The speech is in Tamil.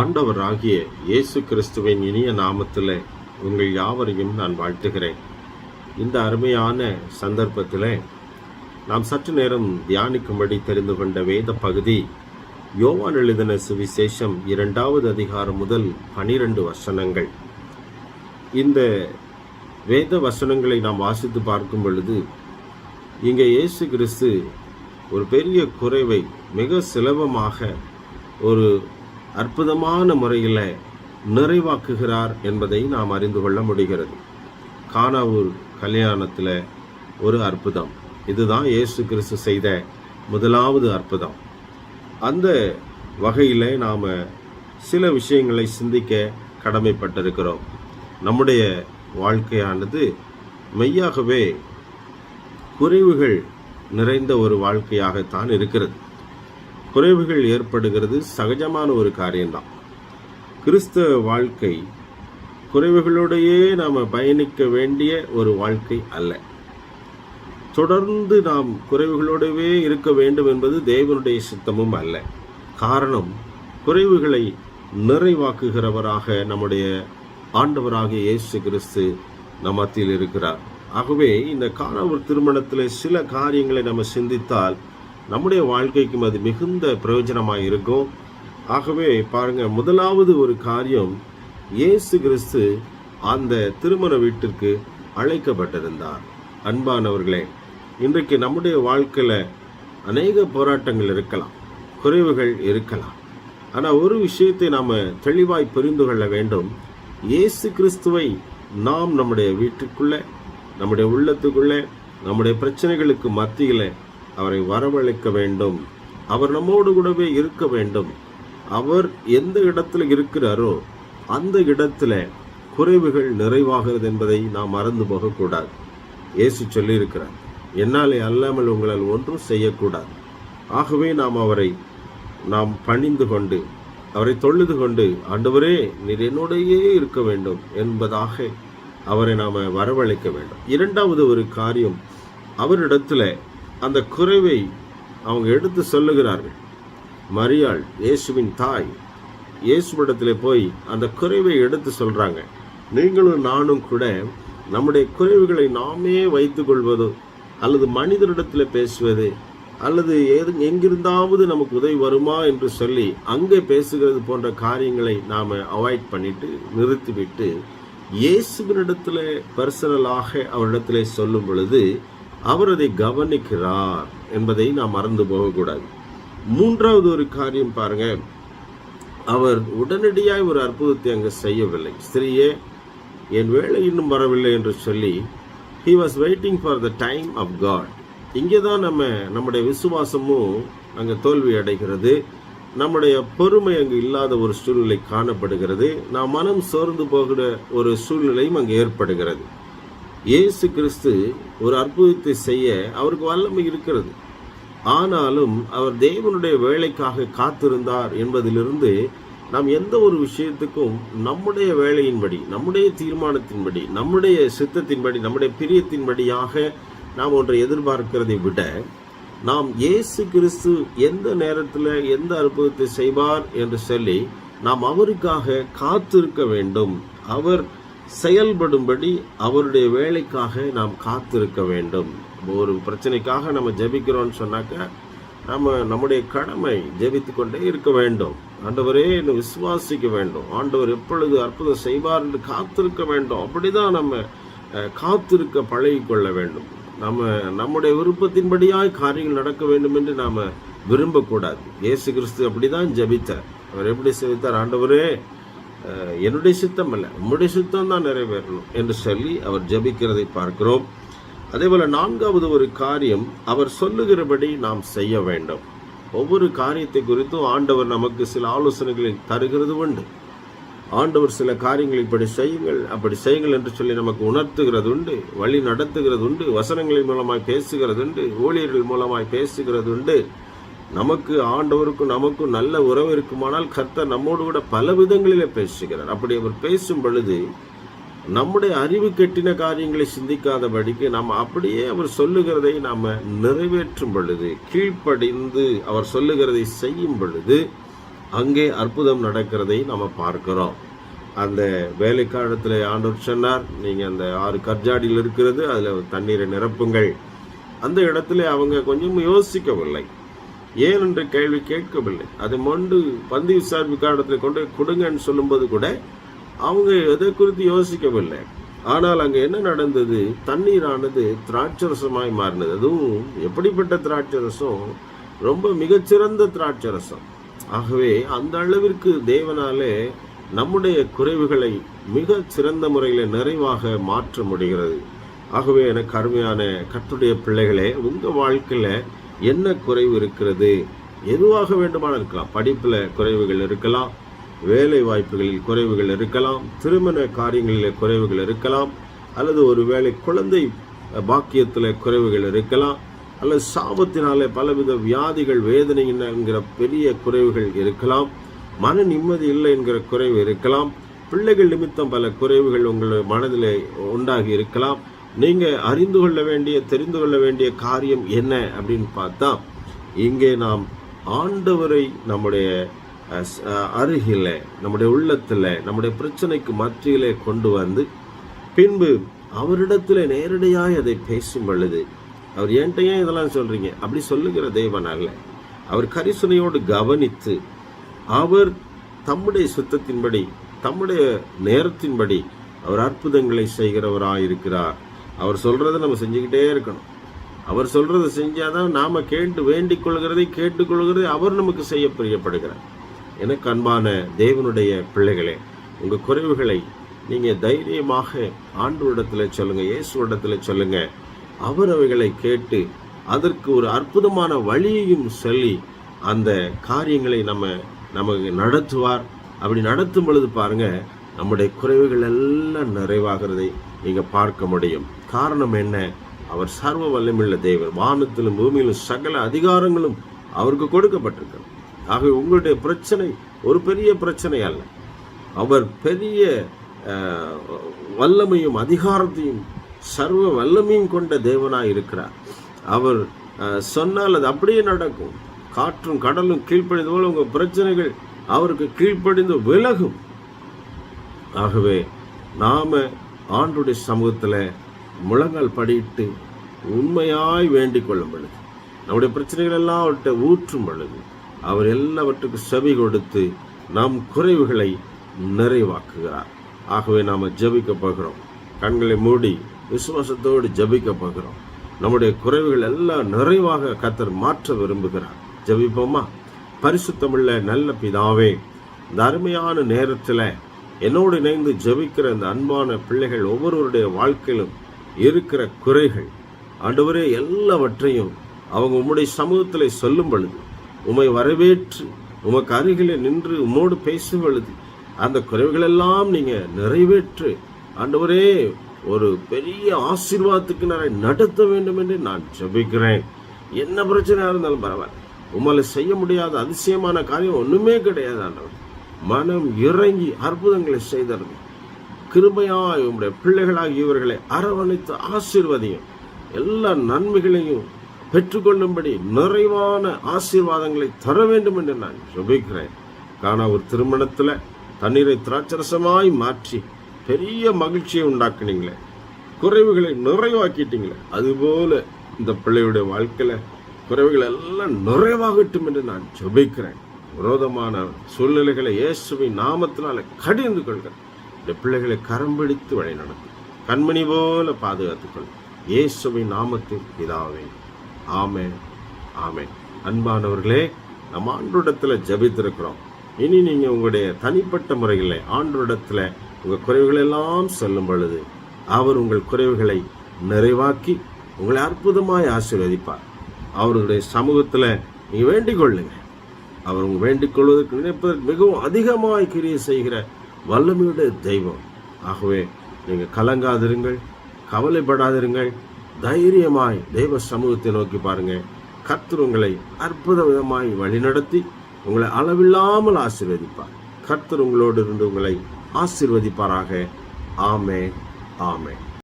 ஆண்டவராகிய இயேசு கிறிஸ்துவின் இனிய நாமத்தில் உங்கள் யாவரையும் நான் வாழ்த்துகிறேன். இந்த அருமையான சந்தர்ப்பத்தில் நாம் சற்று நேரம் தியானிக்கும்படி தெரிந்து கொண்ட வேத பகுதி யோவான் எழுதின சுவிசேஷம் 2வது அதிகாரம் முதல் 12 வசனங்கள். இந்த வேத வசனங்களை நாம் வாசித்து பார்க்கும் பொழுது இங்கே இயேசு கிறிஸ்து ஒரு பெரிய குறைவை மிக சுலபமாக ஒரு அற்புதமான முறையில் நிறைவாக்குகிறார் என்பதை நாம் அறிந்து கொள்ள முடிகிறது. கானாவூர் கல்யாணத்தில் ஒரு அற்புதம், இதுதான் இயேசு கிறிஸ்து செய்த முதலாவது அற்புதம். அந்த வகையில் நாம் சில விஷயங்களை சிந்திக்க கடமைப்பட்டிருக்கிறோம். நம்முடைய வாழ்க்கையானது மெய்யாகவே குறைவுகள் நிறைந்த ஒரு வாழ்க்கையாகத்தான் இருக்கிறது. குறைவுகள் ஏற்படுகிறது சகஜமான ஒரு காரியம்தான். கிறிஸ்தவ வாழ்க்கை குறைவுகளோடையே நாம் பயணிக்க வேண்டிய ஒரு வாழ்க்கை அல்ல. தொடர்ந்து நாம் குறைவுகளோடவே இருக்க வேண்டும் என்பது தேவனுடைய சித்தமும் அல்ல. காரணம், குறைவுகளை நிறைவாக்குகிறவராக நம்முடைய ஆண்டவராகிய இயேசு கிறிஸ்து நம் மத்தியில் இருக்கிறார். ஆகவே இந்த கானாவூர் திருமணத்தில் சில காரியங்களை நம்ம சிந்தித்தால் நம்முடைய வாழ்க்கைக்கும் அது மிகுந்த பிரயோஜனமாக இருக்கும். ஆகவே பாருங்க, முதலாவது ஒரு காரியம், இயேசு கிறிஸ்து அந்த திருமண வீட்டிற்கு அழைக்கப்பட்டிருந்தார். அன்பானவர்களே, இன்றைக்கு நம்முடைய வாழ்க்கையில் அநேக போராட்டங்கள் இருக்கலாம், குறைவுகள் இருக்கலாம். ஆனால் ஒரு விஷயத்தை நாம் தெளிவாய் புரிந்து கொள்ள வேண்டும். இயேசு கிறிஸ்துவை நாம் நம்முடைய வீட்டுக்குள்ளே, நம்முடைய உள்ளத்துக்குள்ளே, நம்முடைய பிரச்சனைகளுக்கு மத்தியில் அவரை வரவழைக்க வேண்டும். அவர் நம்மோடு கூடவே இருக்க வேண்டும். அவர் எந்த இடத்துல இருக்கிறாரோ அந்த இடத்துல குறைவுகள் நிறைவாகிறது என்பதை நாம் மறந்து போகக்கூடாது. இயேசு சொல்லியிருக்கிறார், என்னாலே அல்லாமல் உங்களால் ஒன்றும் செய்யக்கூடாது. ஆகவே நாம் பணிந்து கொண்டு அவரை தொழுது கொண்டு, ஆண்டவரே நீர் என்னோடையே இருக்க வேண்டும் என்பதாக அவரை நாம் வரவழைக்க வேண்டும். இரண்டாவது ஒரு காரியம், அவரிடத்துல அந்த குறைவை அவங்க எடுத்து சொல்லுகிறார்கள். மரியாள், இயேசுவின் தாய், இயேசுவிடத்தில் போய் அந்த குறைவை எடுத்து சொல்கிறாங்க. நீங்களும் நானும் கூட நம்முடைய குறைவுகளை நாமே வைத்துக் கொள்வதோ அல்லது மனிதரிடத்தில் பேசுவது அல்லது எங்கிருந்தாவது நமக்கு உதவி வருமா என்று சொல்லி அங்கே பேசுகிறது போன்ற காரியங்களை நாம் அவாய்ட் பண்ணிட்டு நிறுத்திவிட்டு இயேசுவினிடத்தில் பர்சனலாக அவரிடத்திலே சொல்லும் பொழுது அவர் அதை கவனிக்கிறார் என்பதை நாம் மறந்து போகக்கூடாது. மூன்றாவது ஒரு காரியம் பாருங்க, அவர் உடனடியாய் ஒரு அற்புதத்தை அங்கே செய்யவில்லை. ஸ்திரீயே, என் வேலை இன்னும் வரவில்லை என்று சொல்லி he was waiting for the time of God. இங்கே தான் நம்முடைய விசுவாசமும் அங்கே தோல்வி அடைகிறது. நம்முடைய பொறுமை அங்கு இல்லாத ஒரு சூழ்நிலை காணப்படுகிறது. நாம் மனம் சோர்ந்து போகிற ஒரு சூழ்நிலையும் அங்கே ஏற்படுகிறது. இயேசு கிறிஸ்து ஒரு அற்புதத்தை செய்ய அவருக்கு வல்லமை இருக்கிறது. ஆனாலும் அவர் தேவனுடைய வேலைக்காக காத்திருந்தார் என்பதிலிருந்து நாம் எந்த ஒரு விஷயத்துக்கும் நம்முடைய வேலையின்படி, நம்முடைய தீர்மானத்தின்படி, நம்முடைய சித்தத்தின்படி, நம்முடைய பிரியத்தின்படியாக நாம் ஒன்றை எதிர்பார்க்கிறதை விட நாம் இயேசு கிறிஸ்து எந்த நேரத்தில் எந்த அற்புதத்தை செய்வார் என்று சொல்லி நாம் அவருக்காக காத்திருக்க வேண்டும். அவர் செயல்படும்படி அவருடைய வேலைக்காக நாம் காத்திருக்க வேண்டும். ஒரு பிரச்சனைக்காக நம்ம ஜெபிக்கிறோம்னு சொன்னாக்க நம்முடைய கடமை ஜெபித்து கொண்டே இருக்க வேண்டும். ஆண்டவரே என்னை விசுவாசிக்க வேண்டும், ஆண்டவர் எப்பொழுது அற்புதம் செய்வார் என்று காத்திருக்க வேண்டும். அப்படிதான் நம்ம காத்திருக்க பழகிக்கொள்ள வேண்டும். நம்முடைய விருப்பத்தின்படியாய் காரியங்கள் நடக்க வேண்டும் என்று நாம் விரும்பக்கூடாது. இயேசு கிறிஸ்து அப்படிதான் ஜெபித்தார். அவர் எப்படி ஜெபித்தார்? ஆண்டவரே என்னுடைய சித்தம் அல்ல, உம்முடைய சித்தம் தான் நிறைவேறணும் என்று சொல்லி அவர் ஜெபிக்கிறதை பார்க்கிறோம். அதே போல நான்காவது ஒரு காரியம், அவர் சொல்லுகிறபடி நாம் செய்ய வேண்டும். ஒவ்வொரு காரியத்தை குறித்தும் ஆண்டவர் நமக்கு சில ஆலோசனைகளை தருகிறது உண்டு. ஆண்டவர் சில காரியங்களை இப்படி செய்யுங்கள், அப்படி செய்யுங்கள் என்று சொல்லி நமக்கு உணர்த்துகிறது உண்டு, வழி நடத்துகிறது உண்டு, வசனங்களின் மூலமாய் பேசுகிறது உண்டு, ஊழியர்கள் மூலமாய் பேசுகிறது உண்டு. நமக்கு ஆண்டவருக்கும் நமக்கும் நல்ல உறவு இருக்குமானால் கர்த்தர் நம்மோடு கூட பல விதங்களிலே பேசுகிறார். அப்படி அவர் பேசும் பொழுது நம்முடைய அறிவு கெட்டின காரியங்களை சிந்திக்காதபடிக்கு நாம் அப்படியே அவர் சொல்லுகிறதை நாம் நிறைவேற்றும் பொழுது, கீழ்ப்படிந்து அவர் சொல்லுகிறதை செய்யும் பொழுது அங்கே அற்புதம் நடக்கிறதை நம்ம பார்க்கிறோம். அந்த வேலைக்காலத்தில் ஆண்டவர் சொன்னார், நீங்கள் அந்த 6 கற்ஜாடியில் இருக்கிறது, அதில் தண்ணீரை நிரப்புங்கள். அந்த இடத்துல அவங்க கொஞ்சம் யோசிக்கவில்லை, ஏன் என்ற கேள்வி கேட்கவில்லை. அதை மொண்டு பந்தி விசாரிப்புக்காரத்தில் கொண்டு கொடுங்கன்னு சொல்லும்போது கூட அவங்க எதை குறித்து யோசிக்கவில்லை. ஆனால் அங்கே என்ன நடந்தது? தண்ணீரானது திராட்சரசமாய் மாறினது. அதுவும் எப்படிப்பட்ட திராட்சரசம்? ரொம்ப மிகச்சிறந்த திராட்சரசம். ஆகவே அந்த அளவிற்கு தேவனாலே நம்முடைய குறைவுகளை மிக சிறந்த முறையில் நிறைவாக மாற்ற முடிகிறது. ஆகவே எனக்கு அருமையான கர்த்தருடைய பிள்ளைகளே, உங்கள் வாழ்க்கையில் என்ன குறைவு இருக்கிறது? எதுவாக வேண்டுமானால் இருக்கலாம். படிப்பில் குறைவுகள் இருக்கலாம், வேலை வாய்ப்புகளில் குறைவுகள் இருக்கலாம், திருமண காரியங்களில் குறைவுகள் இருக்கலாம், அல்லது ஒரு வேளை குழந்தை பாக்கியத்தில் குறைவுகள் இருக்கலாம், அல்லது சாபத்தினாலே பலவித வியாதிகள், வேதனை என்கிற பெரிய குறைவுகள் இருக்கலாம், மன நிம்மதி இல்லை என்கிற குறைவு இருக்கலாம், பிள்ளைகள் நிமித்தம் பல குறைவுகள் உங்கள் மனதில் உண்டாகி இருக்கலாம். நீங்கள் அறிந்து கொள்ள வேண்டிய, தெரிந்து கொள்ள வேண்டிய காரியம் என்ன அப்படின்னு பார்த்தா, இங்கே நாம் ஆண்டவரை நம்முடைய அருகில், நம்முடைய உள்ளத்தில், நம்முடைய பிரச்சனைக்கு மத்தியிலே கொண்டு வந்து பின்பு அவரிடத்தில் நேரடியாக அதை பேசும் பொழுது, அவர் என்கிட்ட ஏன் இதெல்லாம் சொல்றீங்க அப்படி சொல்லுகிற தேவன் அல்ல. அவர் கரிசனையோடு கவனித்து, அவர் தம்முடைய சுத்தத்தின்படி, தம்முடைய நேரத்தின்படி அவர் அற்புதங்களை செய்கிறவராயிருக்கிறார். அவர் சொல்றதை நம்ம செஞ்சுக்கிட்டே இருக்கணும். அவர் சொல்றதை செஞ்சாதான் நாம கேட்டு வேண்டிக் கொள்கிறதை, கேட்டுக்கொள்கிறதை அவர் நமக்கு செய்ய பிரியப்படுகிறார். எனக்கு அன்பான தேவனுடைய பிள்ளைகளே, உங்கள் குறைவுகளை நீங்கள் தைரியமாக ஆண்டவரிடத்தில் சொல்லுங்க, இயேசுவிடத்தில் சொல்லுங்க. அவர் அவைகளை கேட்டு அதற்கு ஒரு அற்புதமான வழியையும் சொல்லி அந்த காரியங்களை நமக்கு நடத்துவார். அப்படி நடத்தும் பொழுது பாருங்க, நம்முடைய குறைவுகள் எல்லாம் நிறைவாகிறதை நீங்க பார்க்க முடியும். காரணம் என்ன? அவர் சர்வ வல்லமையுள்ள தேவன். வானத்திலும் பூமியிலும் சகல அதிகாரங்களும் அவருக்கு கொடுக்கப்பட்டிருக்கிறது. ஆகவே உங்களுடைய பிரச்சனை ஒரு பெரிய பிரச்சனை அல்ல. அவர் பெரிய வல்லமையும் அதிகாரத்தையும் சர்வ வல்லமையும் கொண்ட தேவனாய் இருக்கிறார். அவர் சொன்னால் அது அப்படியே நடக்கும். காற்றும் கடலும் கீழ்ப்படிந்து போல உங்கள் பிரச்சனைகள் அவருக்கு கீழ்ப்படிந்து விலகும். ஆகவே நாம ஆண்டுடைய சமூகத்தில் முழங்கால் படியிட்டு உண்மையாய் வேண்டிக் கொள்ளும் பொழுது, நம்முடைய பிரச்சனைகள் எல்லாம் அவர்கிட்ட ஊற்றும் பொழுது, அவர் எல்லாவற்றுக்கும் செவி கொடுத்து நம் குறைவுகளை நிறைவாக்குகிறார். ஆகவே நாம் ஜெபிக்க போகிறோம். கண்களை மூடி விசுவாசத்தோடு ஜெபிக்க போகிறோம். நம்முடைய குறைவுகள் எல்லாம் நிறைவாக கர்த்தர் மாற்ற விரும்புகிறார். ஜெபிப்போமா? பரிசுத்தமுள்ள நல்ல பிதாவே, இந்த அருமையான நேரத்தில் என்னோடு இணைந்து ஜெபிக்கிற இந்த அன்பான பிள்ளைகள் ஒவ்வொருவருடைய வாழ்க்கையிலும் இருக்கிற குறைகள், ஆண்டவரே, எல்லாவற்றையும் அவங்க உம்முடைய சமூகத்தில் சொல்லும் பொழுது, உம்மை வரவேற்று உமக்கு அருகிலே நின்று உம்மோடு பேசும் பொழுது அந்த குறைவுகளெல்லாம் நீங்க நிறைவேற்று ஆண்டவரே ஒரு பெரிய ஆசீர்வாதத்துக்கு நான் நடத்த வேண்டும் என்று நான் ஜெபிக்கிறேன். என்ன பிரச்சனையா இருந்தாலும் பரவாயில்ல, உம்மால செய்ய முடியாத அதிசயமான காரியம் ஒண்ணுமே கிடையாது. ஆண்டவர் மனம் இறங்கி அற்புதங்களை செய்தது. கிருபையாய் உம்முடைய பிள்ளைகளாகி இவர்களை அரவணைத்து ஆசீர்வதியும். எல்லா நன்மைகளையும் பெற்றுக்கொள்ளும்படி நிறைவான ஆசீர்வாதங்களை தர வேண்டும் என்று நான் ஜெபிக்கிறேன். காணா ஒரு திருமணத்துல தண்ணீரை திராட்சரசமாய் மாற்றி பெரிய மகிழ்ச்சியை உண்டாக்குனீங்களே, குறைவுகளை நிறைவாக்கிட்டீங்களே, அதுபோல இந்த பிள்ளையுடைய வாழ்க்கையில குறைவுகள் எல்லாம் நிறைவாகட்டும் என்று நான் ஜெபிக்கிறேன். விரோதமான சூழ்நிலைகளை இயேசுவின் நாமத்தினால கடிந்து கொள்கிறேன். இந்த பிள்ளைகளை கரம் பிடித்து வழி நடத்தும், கண்மணி போல பாதுகாத்துக் கொள்ளும். இயேசுவின் நாமத்தில் பிதாவே, ஆமென், ஆமென். அன்பானவர்களே, நம்ம ஆண்டவரிடத்தில் ஜெபித்திருக்கிறோம். இனி நீங்க உங்களுடைய தனிப்பட்ட முறையில் ஆண்டவரிடத்தில் உங்கள் குறைவுகள் எல்லாம் சொல்லும் பொழுது அவர் உங்கள் குறைவுகளை நிறைவாக்கி உங்களை அற்புதமாய் ஆசீர்வதிப்பார். அவருடைய சமூகத்தில் நீங்க வேண்டிக் கொள்ளுங்க. அவர் உங்க வேண்டிக் கொள்வதற்கு நினைப்பதற்கு மிகவும் அதிகமாய் கிரியை செய்கிற வல்லமையுடைய தெய்வம். ஆகவே நீங்க கலங்காதிருங்கள், கவலைப்படாதிருங்கள், தைரியமாய் தெய்வ சமூகத்தை நோக்கி பாருங்க. கர்த்தர் உங்களை அற்புத விதமாய் வழிநடத்தி உங்களை அளவில்லாமல் ஆசீர்வதிப்பார். கர்த்தர் உங்களோடு இருந்து உங்களை ஆசீர்வதிப்பாராக. ஆமென், ஆமென்.